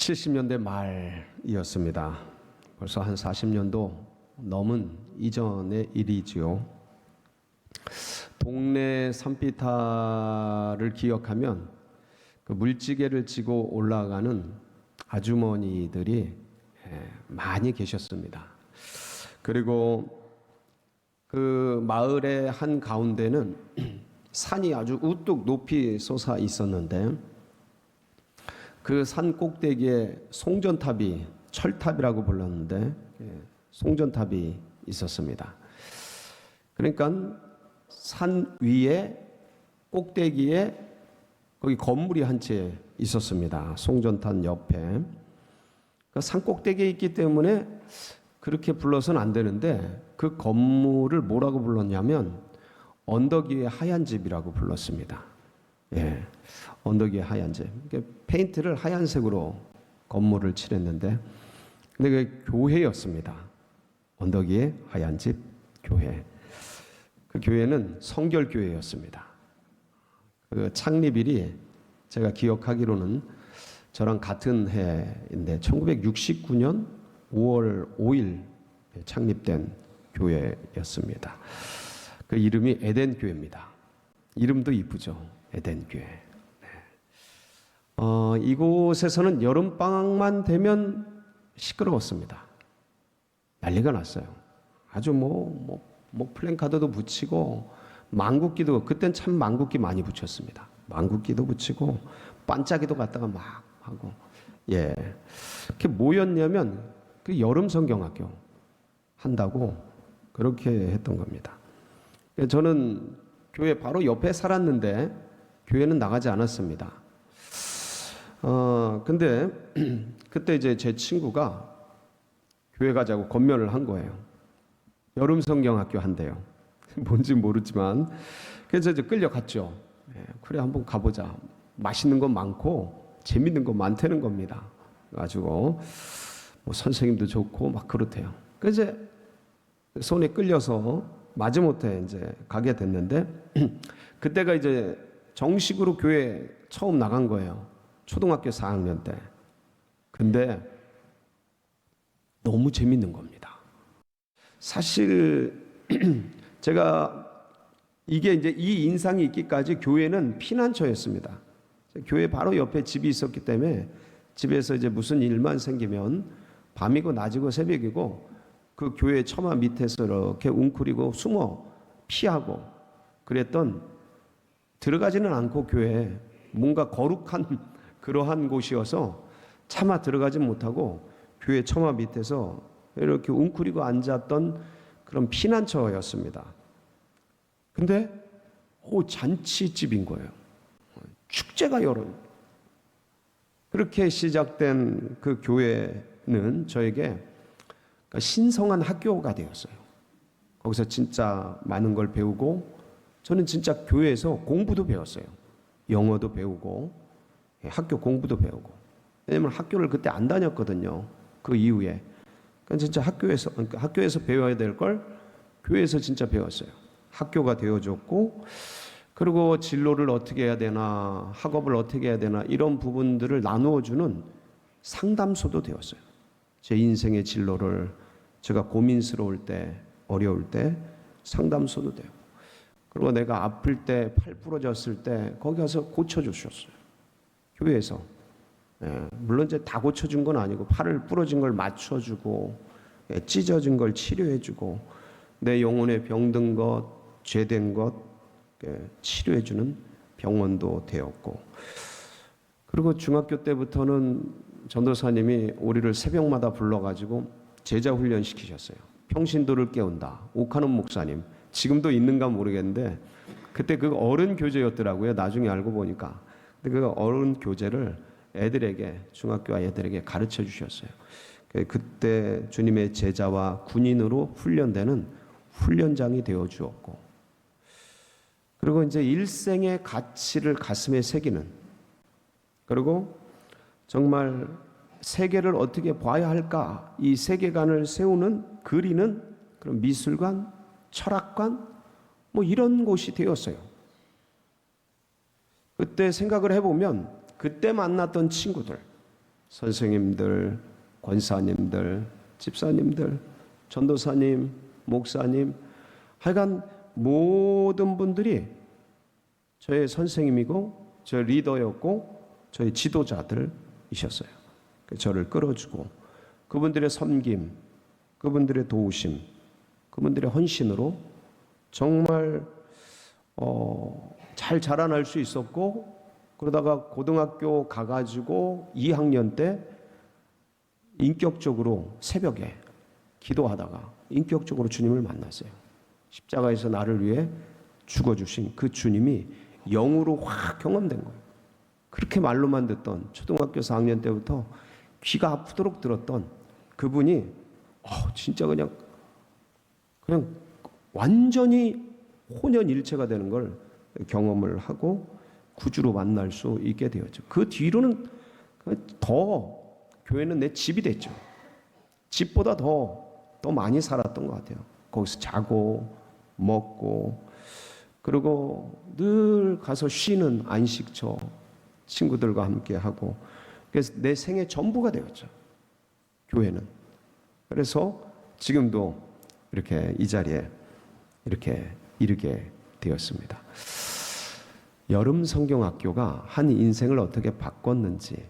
70년대 말이었습니다. 벌써 한 40년도 넘은 이전의 일이지요. 동네 산비탈을 기억하면 그 물지개를 지고 올라가는 아주머니들이 많이 계셨습니다. 그리고 그 마을의 한 가운데는 산이 아주 우뚝 높이 솟아 있었는데 그 산 꼭대기에 송전탑이, 철탑이라고 불렀는데 송전탑이 있었습니다. 그러니까 산 위에 꼭대기에 거기 건물이 한 채 있었습니다. 송전탑 옆에. 산 꼭대기에 있기 때문에 그렇게 불러서는 안 되는데 그 건물을 뭐라고 불렀냐면 언덕 위에 하얀 집이라고 불렀습니다. 예, 언덕 위에 하얀 집. 페인트를 하얀색으로 건물을 칠했는데, 근데 그게 교회였습니다. 언덕 위에 하얀 집 교회. 그 교회는 성결교회였습니다. 그 창립일이 제가 기억하기로는 저랑 같은 해인데 1969년 5월 5일 창립된 교회였습니다. 그 이름이 에덴교회입니다. 이름도 이쁘죠. 에덴교회. 이곳에서는 여름방학만 되면 시끄러웠습니다. 난리가 났어요. 아주 플랜카드도 붙이고, 망국기도, 그땐 참 망국기 많이 붙였습니다. 망국기도 붙이고, 반짝이도 갖다가 막 하고, 예. 그게 뭐였냐면, 그 여름 성경학교 한다고 그렇게 했던 겁니다. 저는 교회 바로 옆에 살았는데, 교회는 나가지 않았습니다. 근데 그때 이제 제 친구가 교회 가자고 권면을 한 거예요. 여름 성경학교 한대요. 뭔지 모르지만. 그래서 이제 끌려갔죠. 그래, 한번 가보자. 맛있는 거 많고 재밌는 거 많다는 겁니다. 가지고 선생님도 좋고 막 그렇대요. 그래서 이제 손에 끌려서 마지못해 이제 가게 됐는데 그때가 이제 정식으로 교회 처음 나간 거예요. 초등학교 4학년 때. 근데 너무 재밌는 겁니다. 사실 제가 이게 이제 이 인상이 있기까지 교회는 피난처였습니다. 교회 바로 옆에 집이 있었기 때문에 집에서 이제 무슨 일만 생기면 밤이고 낮이고 새벽이고 그 교회 처마 밑에서 이렇게 웅크리고 숨어 피하고 그랬던, 들어가지는 않고 교회에 뭔가 거룩한 그러한 곳이어서 차마 들어가지 못하고 교회 처마 밑에서 이렇게 웅크리고 앉았던 그런 피난처였습니다. 근데 잔치집인 거예요. 축제가 여름. 그렇게 시작된 그 교회는 저에게 신성한 학교가 되었어요. 거기서 진짜 많은 걸 배우고, 저는 진짜 교회에서 공부도 배웠어요. 영어도 배우고 학교 공부도 배우고. 왜냐면 학교를 그때 안 다녔거든요. 그 이후에. 그러니까 진짜 학교에서 배워야 될 걸 교회에서 진짜 배웠어요. 학교가 되어줬고, 그리고 진로를 어떻게 해야 되나, 학업을 어떻게 해야 되나, 이런 부분들을 나누어주는 상담소도 되었어요. 제 인생의 진로를 제가 고민스러울 때, 어려울 때 상담소도 되고, 그리고 내가 아플 때, 팔 부러졌을 때 거기 가서 고쳐주셨어요. 교회에서. 물론 이제 다 고쳐준 건 아니고 팔을 부러진 걸 맞춰주고 찢어진 걸 치료해주고 내 영혼에 병든 것, 죄된 것 치료해주는 병원도 되었고, 그리고 중학교 때부터는 전도사님이 우리를 새벽마다 불러가지고 제자 훈련 시키셨어요. 평신도를 깨운다. 옥하는 목사님. 지금도 있는가 모르겠는데 그때 그 어른 교재였더라고요. 나중에 알고 보니까. 근데 그 어른 교재를 애들에게, 중학교 아이들에게 가르쳐 주셨어요. 그때 주님의 제자와 군인으로 훈련되는 훈련장이 되어 주었고, 그리고 이제 일생의 가치를 가슴에 새기는, 그리고 정말 세계를 어떻게 봐야 할까, 이 세계관을 세우는, 그리는 그런 미술관, 철학관, 이런 곳이 되었어요. 그때 생각을 해보면 그때 만났던 친구들, 선생님들, 권사님들, 집사님들, 전도사님, 목사님, 하여간 모든 분들이 저의 선생님이고 저의 리더였고 저의 지도자들이셨어요. 저를 끌어주고 그분들의 섬김, 그분들의 도우심, 그분들의 헌신으로 정말 잘 자라날 수 있었고, 그러다가 고등학교 가가지고 2학년 때 인격적으로 새벽에 기도하다가 인격적으로 주님을 만났어요. 십자가에서 나를 위해 죽어주신 그 주님이 영으로 확 경험된 거예요. 그렇게 말로만 듣던 초등학교 4학년 때부터 귀가 아프도록 들었던 그분이 진짜 그냥 완전히 혼연일체가 되는 걸 경험을 하고 구주로 만날 수 있게 되었죠. 그 뒤로는 더 교회는 내 집이 됐죠. 집보다 더 많이 살았던 것 같아요. 거기서 자고 먹고, 그리고 늘 가서 쉬는 안식처 친구들과 함께 하고, 그래서 내 생의 전부가 되었죠, 교회는. 그래서 지금도 이렇게 이 자리에 이렇게 이르게 되었습니다. 여름 성경학교가 한 인생을 어떻게 바꿨는지,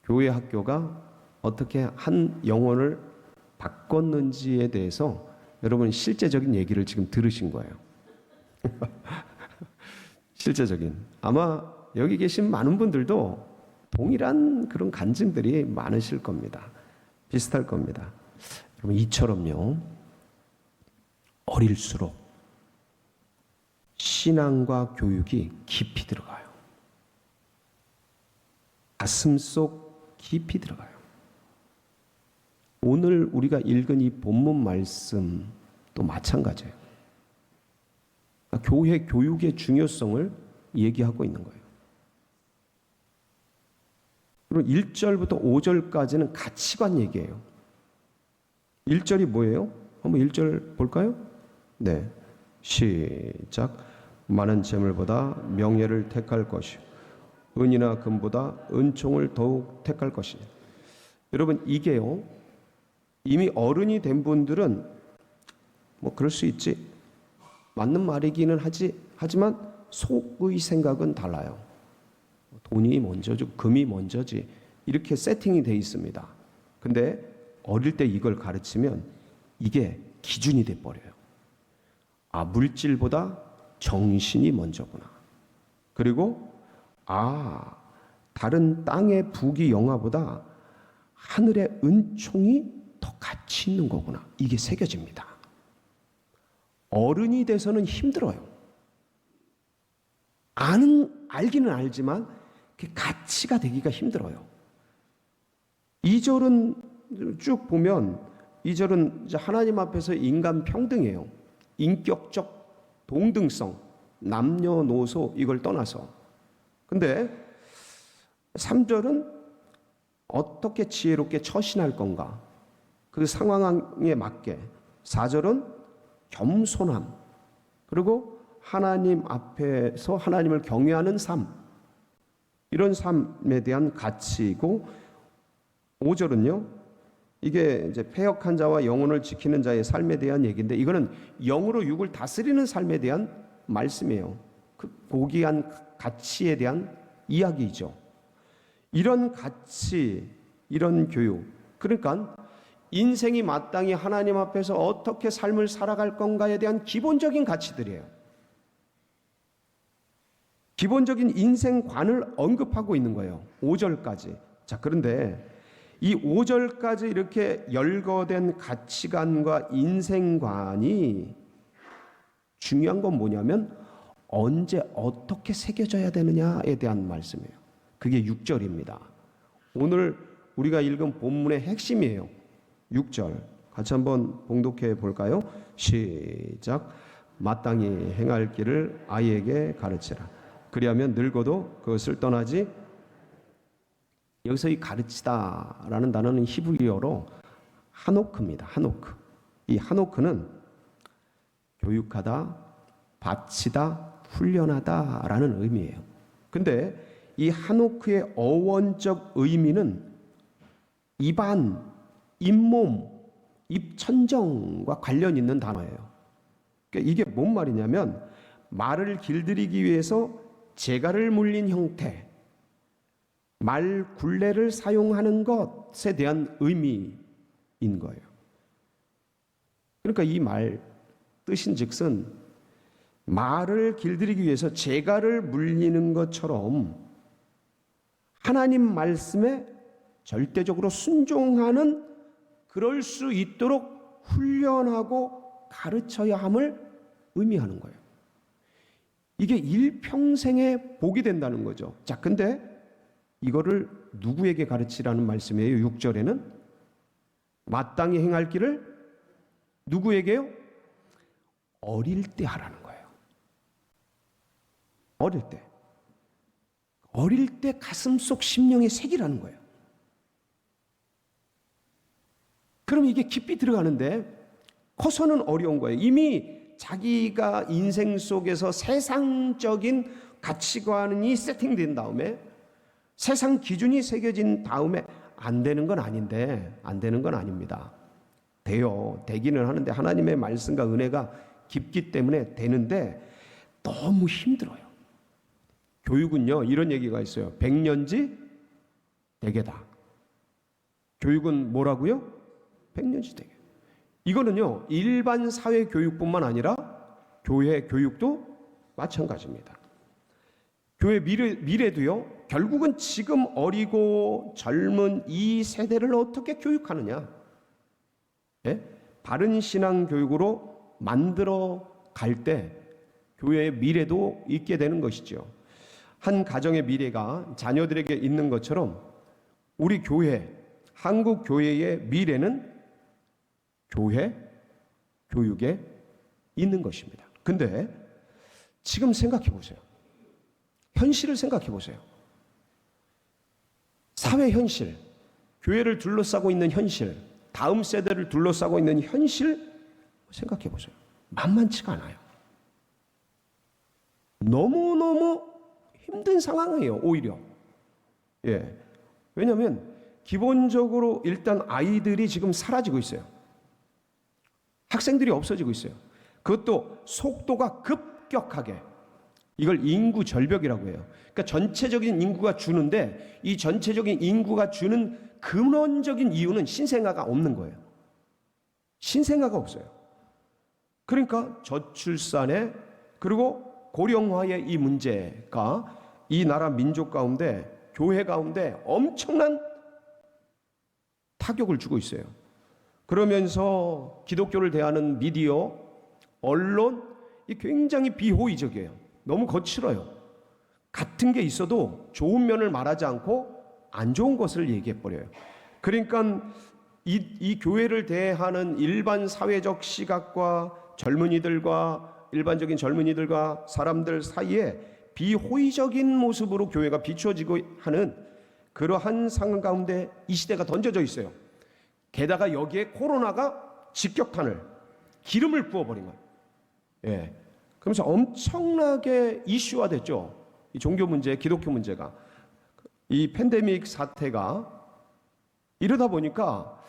교회 학교가 어떻게 한 영혼을 바꿨는지에 대해서 여러분 실제적인 얘기를 지금 들으신 거예요. 실제적인. 아마 여기 계신 많은 분들도 동일한 그런 간증들이 많으실 겁니다. 비슷할 겁니다. 여러분, 이처럼요, 어릴수록 신앙과 교육이 깊이 들어가요. 가슴속 깊이 들어가요. 오늘 우리가 읽은 이 본문 말씀도 마찬가지예요. 교회 교육의 중요성을 얘기하고 있는 거예요. 그리고 1절부터 5절까지는 가치관 얘기예요. 1절이 뭐예요? 한번 1절 볼까요? 네, 시작. 많은 재물보다 명예를 택할 것이요, 은이나 금보다 은총을 더욱 택할 것이니. 여러분, 이게요, 이미 어른이 된 분들은 뭐 그럴 수 있지, 맞는 말이기는 하지만 속의 생각은 달라요. 돈이 먼저지, 금이 먼저지, 이렇게 세팅이 돼 있습니다. 근데 어릴 때 이걸 가르치면 이게 기준이 돼 버려요. 물질보다 정신이 먼저구나. 그리고 다른 땅의 부귀 영화보다 하늘의 은총이 더 가치 있는 거구나. 이게 새겨집니다. 어른이 돼서는 힘들어요. 알기는 알지만 그게 가치가 되기가 힘들어요. 2절은 쭉 보면 2절은 이제 하나님 앞에서 인간 평등이에요. 인격적 동등성, 남녀노소 이걸 떠나서. 근데 3절은 어떻게 지혜롭게 처신할 건가, 그 상황에 맞게. 4절은 겸손함, 그리고 하나님 앞에서 하나님을 경외하는 삶, 이런 삶에 대한 가치이고, 5절은요, 이게 이제 패역한 자와 영혼을 지키는 자의 삶에 대한 얘기인데, 이거는 영으로 육을 다스리는 삶에 대한 말씀이에요. 그 고귀한 가치에 대한 이야기이죠. 이런 가치, 이런 교육, 그러니까 인생이 마땅히 하나님 앞에서 어떻게 삶을 살아갈 건가에 대한 기본적인 가치들이에요. 기본적인 인생관을 언급하고 있는 거예요. 5절까지. 자, 그런데 이 5절까지 이렇게 열거된 가치관과 인생관이 중요한 건 뭐냐면 언제 어떻게 새겨져야 되느냐에 대한 말씀이에요. 그게 6절입니다. 오늘 우리가 읽은 본문의 핵심이에요. 6절 같이 한번 봉독해 볼까요? 시작. 마땅히 행할 길을 아이에게 가르치라. 그리하면 늙어도 그것을 떠나지. 여기서 이 가르치다라는 단어는 히브리어로 하노크입니다. 하노크. 이 하노크는 교육하다, 바치다, 훈련하다라는 의미예요. 근데 이 하노크의 어원적 의미는 입안, 잇몸, 입천정과 관련 있는 단어예요. 그러니까 이게 뭔 말이냐면 말을 길들이기 위해서 재갈을 물린 형태, 말 굴레를 사용하는 것에 대한 의미인 거예요. 그러니까 이 말 뜻인즉슨 말을 길들이기 위해서 재갈을 물리는 것처럼 하나님 말씀에 절대적으로 순종하는, 그럴 수 있도록 훈련하고 가르쳐야 함을 의미하는 거예요. 이게 일평생의 복이 된다는 거죠. 자, 근데 이거를 누구에게 가르치라는 말씀이에요? 6절에는 마땅히 행할 길을 누구에게요? 어릴 때 하라는 거예요. 어릴 때. 어릴 때 가슴속 심령에 새기라는 거예요. 그럼 이게 깊이 들어가는데 커서는 어려운 거예요. 이미 자기가 인생 속에서 세상적인 가치관이 세팅된 다음에, 세상 기준이 새겨진 다음에 안 되는 건 아닌데, 안 되는 건 아닙니다. 돼요. 되기는 하는데 하나님의 말씀과 은혜가 깊기 때문에 되는데 너무 힘들어요. 교육은요, 이런 얘기가 있어요. 백년지 대계다. 교육은 뭐라고요? 백년지 대계. 이거는요, 일반 사회 교육뿐만 아니라 교회 교육도 마찬가지입니다. 교회 미래도요, 결국은 지금 어리고 젊은 이 세대를 어떻게 교육하느냐, 예? 바른 신앙 교육으로 만들어 갈 때 교회의 미래도 있게 되는 것이죠. 한 가정의 미래가 자녀들에게 있는 것처럼 우리 교회, 한국 교회의 미래는 교회 교육에 있는 것입니다. 근데 지금 생각해 보세요. 현실을 생각해 보세요. 사회 현실, 교회를 둘러싸고 있는 현실, 다음 세대를 둘러싸고 있는 현실 생각해 보세요. 만만치가 않아요. 너무너무 힘든 상황이에요, 오히려. 예. 왜냐하면 기본적으로 일단 아이들이 지금 사라지고 있어요. 학생들이 없어지고 있어요. 그것도 속도가 급격하게. 이걸 인구 절벽이라고 해요. 그러니까 전체적인 인구가 주는데 이 전체적인 인구가 주는 근원적인 이유는 신생아가 없는 거예요. 신생아가 없어요. 그러니까 저출산에, 그리고 고령화의 이 문제가 이 나라 민족 가운데, 교회 가운데 엄청난 타격을 주고 있어요. 그러면서 기독교를 대하는 미디어, 언론, 이 굉장히 비호의적이에요. 너무 거칠어요. 같은 게 있어도 좋은 면을 말하지 않고 안 좋은 것을 얘기해버려요. 그러니까 이 교회를 대하는 일반 사회적 시각과 젊은이들과, 일반적인 젊은이들과 사람들 사이에 비호의적인 모습으로 교회가 비춰지고 하는 그러한 상황 가운데 이 시대가 던져져 있어요. 게다가 여기에 코로나가 직격탄을, 기름을 부어버린 거예요. 예. 그러면서 엄청나게 이슈화 됐죠. 이 종교 문제, 기독교 문제가. 이 팬데믹 사태가 이러다 보니까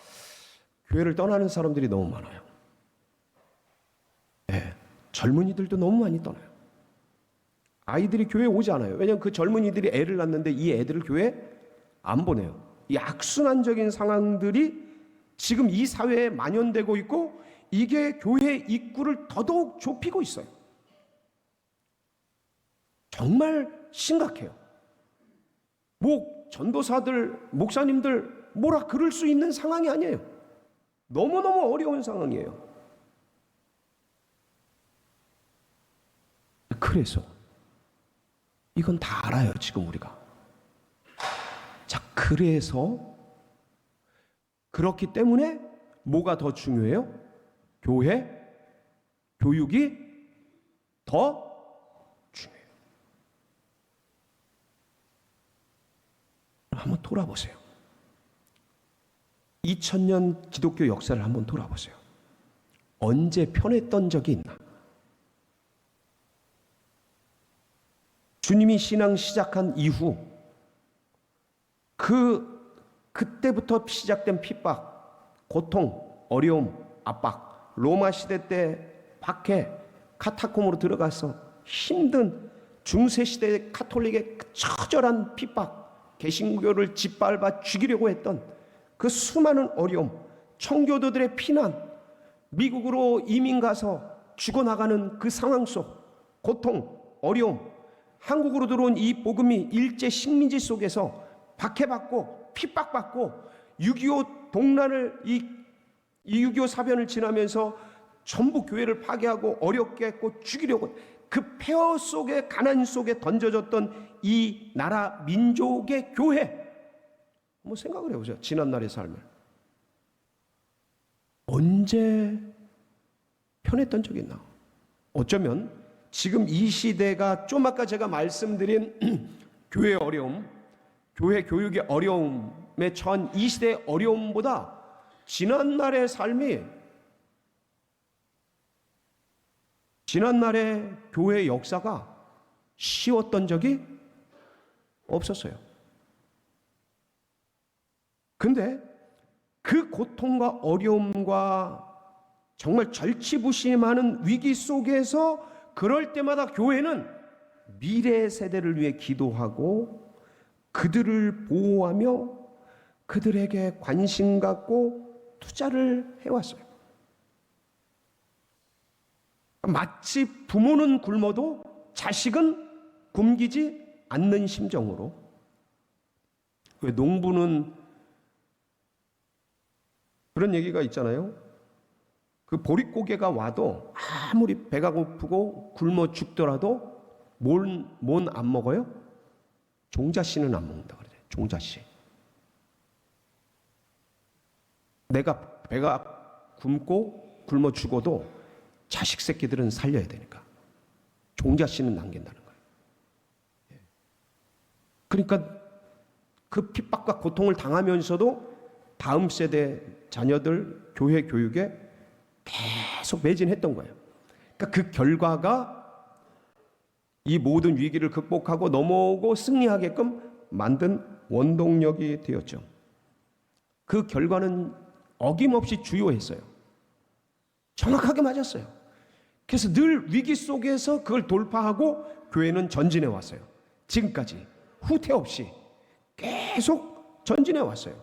교회를 떠나는 사람들이 너무 많아요. 예. 젊은이들도 너무 많이 떠나요. 아이들이 교회에 오지 않아요. 왜냐하면 그 젊은이들이 애를 낳는데 이 애들을 교회에 안 보내요. 이 악순환적인 상황들이 지금 이 사회에 만연되고 있고 이게 교회 입구를 더더욱 좁히고 있어요. 정말 심각해요. 전도사들, 목사님들 뭐라 그럴 수 있는 상황이 아니에요. 너무너무 어려운 상황이에요. 그래서 이건 다 알아요, 지금 우리가. 자, 그래서 그렇기 때문에 뭐가 더 중요해요? 교회, 교육이 더 중요해요. 한번 돌아보세요. 2000년 기독교 역사를 한번 돌아보세요. 언제 편했던 적이 있나? 주님이 신앙 시작한 이후 그 그때부터 시작된 핍박, 고통, 어려움, 압박, 로마 시대 때 박해, 카타콤으로 들어가서 힘든 중세 시대의 카톨릭의 처절한 핍박, 개신교를 짓밟아 죽이려고 했던 그 수많은 어려움, 청교도들의 피난, 미국으로 이민 가서 죽어나가는 그 상황 속 고통, 어려움, 한국으로 들어온 이 복음이 일제 식민지 속에서 박해받고 핍박받고 6.25 동란을 이 6.25 사변을 지나면서 전부 교회를 파괴하고 어렵게 했고 죽이려고 그 폐허 속에 가난 속에 던져졌던 이 나라 민족의 교회, 한번 생각을 해보세요. 지난날의 삶을 언제 편했던 적이 있나? 어쩌면 지금 이 시대가 좀 아까 제가 말씀드린 교회의 어려움, 교회 교육의 어려움에 처한 이 시대의 어려움보다 지난날의 삶이, 지난날의 교회의 역사가 쉬웠던 적이 없었어요. 근데 그 고통과 어려움과 정말 절치부심하는 위기 속에서 그럴 때마다 교회는 미래 세대를 위해 기도하고 그들을 보호하며 그들에게 관심 갖고 투자를 해왔어요. 마치 부모는 굶어도 자식은 굶기지 않는 심정으로. 왜 농부는 그런 얘기가 있잖아요. 그 보릿고개가 와도 아무리 배가 고프고 굶어 죽더라도 뭔 안 먹어요? 종자씨는 안 먹는다 그래요. 종자씨. 내가 배가 굶고 굶어 죽어도 자식 새끼들은 살려야 되니까 종자씨는 남긴다는 거예요. 그러니까 그 핍박과 고통을 당하면서도 다음 세대 자녀들 교회 교육에 계속 매진했던 거예요. 그러니까 그 결과가 이 모든 위기를 극복하고 넘어오고 승리하게끔 만든 원동력이 되었죠. 그 결과는 어김없이 주요했어요. 정확하게 맞았어요. 그래서 늘 위기 속에서 그걸 돌파하고 교회는 전진해 왔어요. 지금까지 후퇴 없이 계속 전진해 왔어요.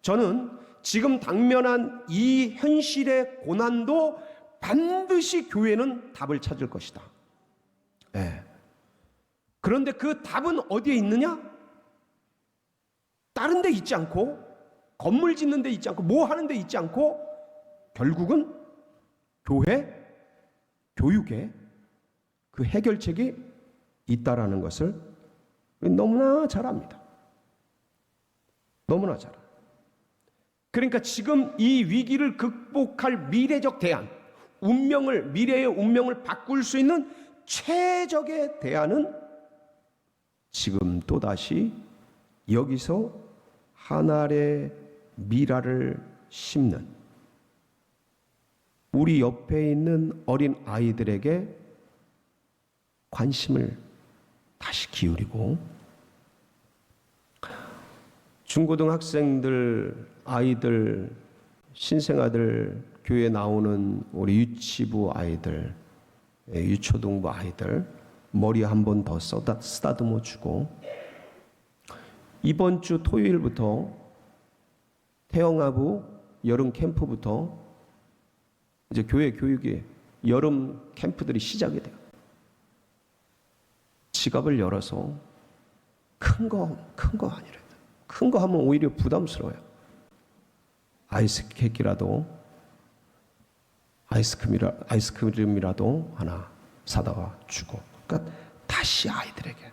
저는 지금 당면한 이 현실의 고난도 반드시 교회는 답을 찾을 것이다. 네. 그런데 그 답은 어디에 있느냐? 다른 데 있지 않고, 건물 짓는 데 있지 않고, 뭐 하는 데 있지 않고, 결국은 교회, 교육에 그 해결책이 있다라는 것을 너무나 잘 압니다. 너무나 잘 압니다. 그러니까 지금 이 위기를 극복할 미래적 대안, 미래의 운명을 바꿀 수 있는 최적의 대안은 지금 또다시 여기서 한 알의 미라를 심는 우리 옆에 있는 어린 아이들에게 관심을 다시 기울이고, 중고등학생들, 아이들, 신생아들, 교회 나오는 우리 유치부 아이들, 유초등부 아이들 머리 한 번 더 쓰다듬어 주고, 이번 주 토요일부터 태영아부 여름 캠프부터 이제 교회 교육의 여름 캠프들이 시작이 돼요. 지갑을 열어서 큰 거 아니래. 큰 거 하면 오히려 부담스러워요. 아이스크림이라도 하나 사다가 주고, 그러니까 다시 아이들에게,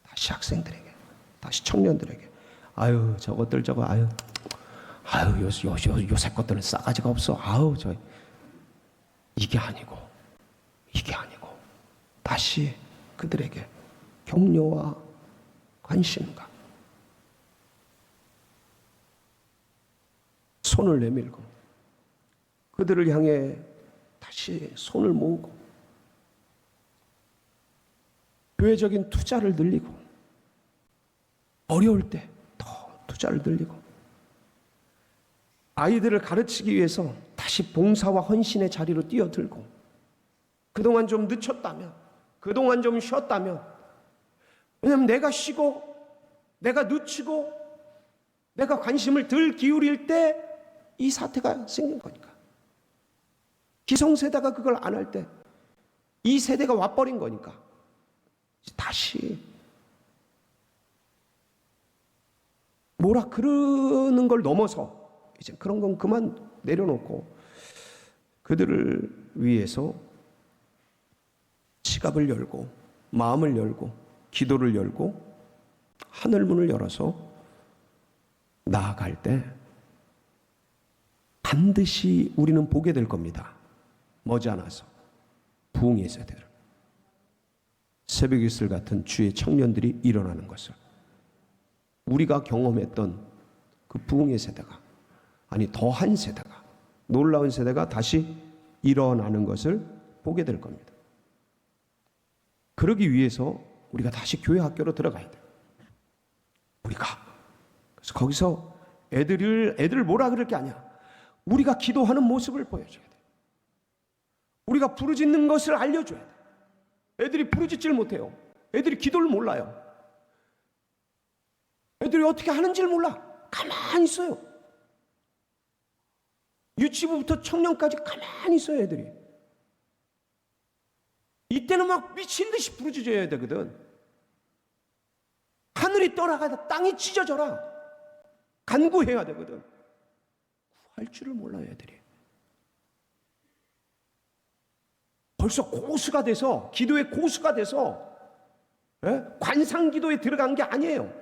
다시 학생들에게, 다시 청년들에게, 저것들 요새 것들은 싸가지가 없어. 이게 아니고 다시 그들에게 격려와 관심과 손을 내밀고 그들을 향해 다시 손을 모으고 교회적인 투자를 늘리고, 어려울 때 더 투자를 늘리고, 아이들을 가르치기 위해서 다시 봉사와 헌신의 자리로 뛰어들고, 그동안 좀 늦췄다면, 그동안 좀 쉬었다면, 왜냐하면 내가 쉬고 내가 늦추고 내가 관심을 덜 기울일 때 이 사태가 생긴 거니까. 기성세대가 그걸 안 할 때 이 세대가 와버린 거니까 다시 뭐라 그러는 걸 넘어서 이제 그런 건 그만 내려놓고 그들을 위해서 지갑을 열고 마음을 열고 기도를 열고 하늘문을 열어서 나아갈 때 반드시 우리는 보게 될 겁니다. 머지않아서 부흥의 세대를, 새벽 이슬 같은 주의 청년들이 일어나는 것을, 우리가 경험했던 그 부흥의 세대가, 아니 더한 세대가, 놀라운 세대가 다시 일어나는 것을 보게 될 겁니다. 그러기 위해서 우리가 다시 교회 학교로 들어가야 돼요. 우리가. 그래서 거기서 애들을 뭐라 그럴 게 아니야. 우리가 기도하는 모습을 보여줘야 돼. 우리가 부르짖는 것을 알려줘야 돼. 애들이 부르짖질 못해요. 애들이 기도를 몰라요. 애들이 어떻게 하는지를 몰라. 가만히 있어요. 유치부부터 청년까지 가만히 있어요, 애들이. 이때는 막 미친 듯이 부르짖어야 되거든. 하늘이 떠나가다 땅이 찢어져라. 간구해야 되거든. 구할 줄을 몰라요, 애들이. 벌써 고수가 돼서, 기도의 고수가 돼서 관상 기도에 들어간 게 아니에요.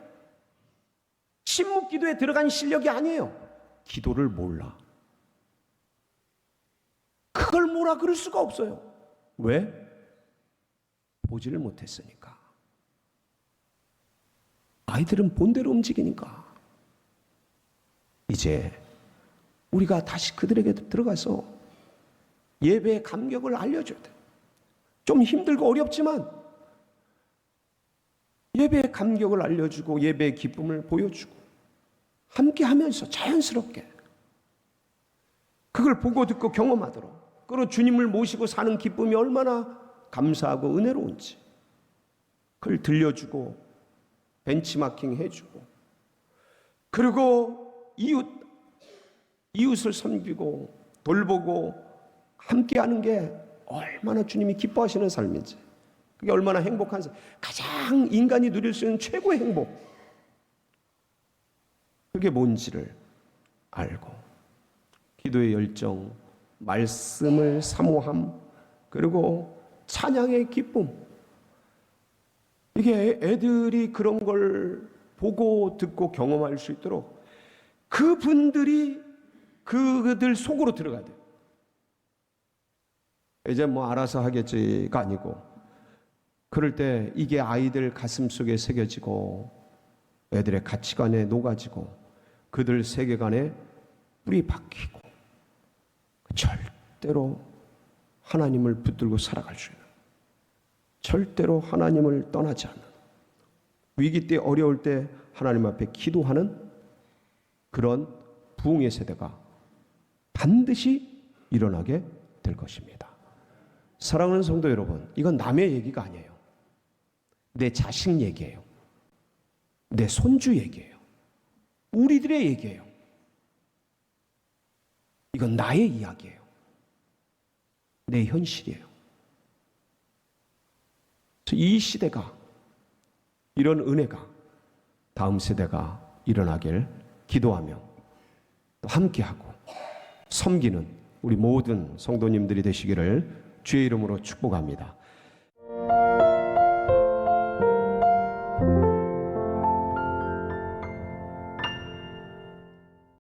침묵 기도에 들어간 실력이 아니에요. 기도를 몰라. 그걸 뭐라 그럴 수가 없어요. 왜? 보지를 못했으니까. 아이들은 본대로 움직이니까. 이제 우리가 다시 그들에게 들어가서 예배의 감격을 알려줘야 돼. 좀 힘들고 어렵지만 예배의 감격을 알려주고 예배의 기쁨을 보여주고 함께 하면서 자연스럽게 그걸 보고 듣고 경험하도록, 그리고 주님을 모시고 사는 기쁨이 얼마나 감사하고 은혜로운지 그걸 들려주고 벤치마킹 해주고, 그리고 이웃을 섬기고 돌보고 함께하는 게 얼마나 주님이 기뻐하시는 삶인지, 그게 얼마나 행복한 삶, 가장 인간이 누릴 수 있는 최고의 행복, 그게 뭔지를 알고 기도의 열정, 말씀을 사모함, 그리고 찬양의 기쁨, 이게 애들이 그런 걸 보고 듣고 경험할 수 있도록 그분들이 그들 속으로 들어가야 돼요. 이제 뭐 알아서 하겠지가 아니고, 그럴 때 이게 아이들 가슴 속에 새겨지고 애들의 가치관에 녹아지고 그들 세계관에 뿌리 박히고 절대로 하나님을 붙들고 살아갈 수 있는, 절대로 하나님을 떠나지 않는, 위기 때 어려울 때 하나님 앞에 기도하는 그런 부흥의 세대가 반드시 일어나게 될 것입니다. 사랑하는 성도 여러분, 이건 남의 얘기가 아니에요. 내 자식 얘기예요. 내 손주 얘기예요. 우리들의 얘기예요. 이건 나의 이야기예요. 내 현실이에요. 이 시대가, 이런 은혜가 다음 세대가 일어나길 기도하며 또 함께하고 섬기는 우리 모든 성도님들이 되시기를 주의 이름으로 축복합니다.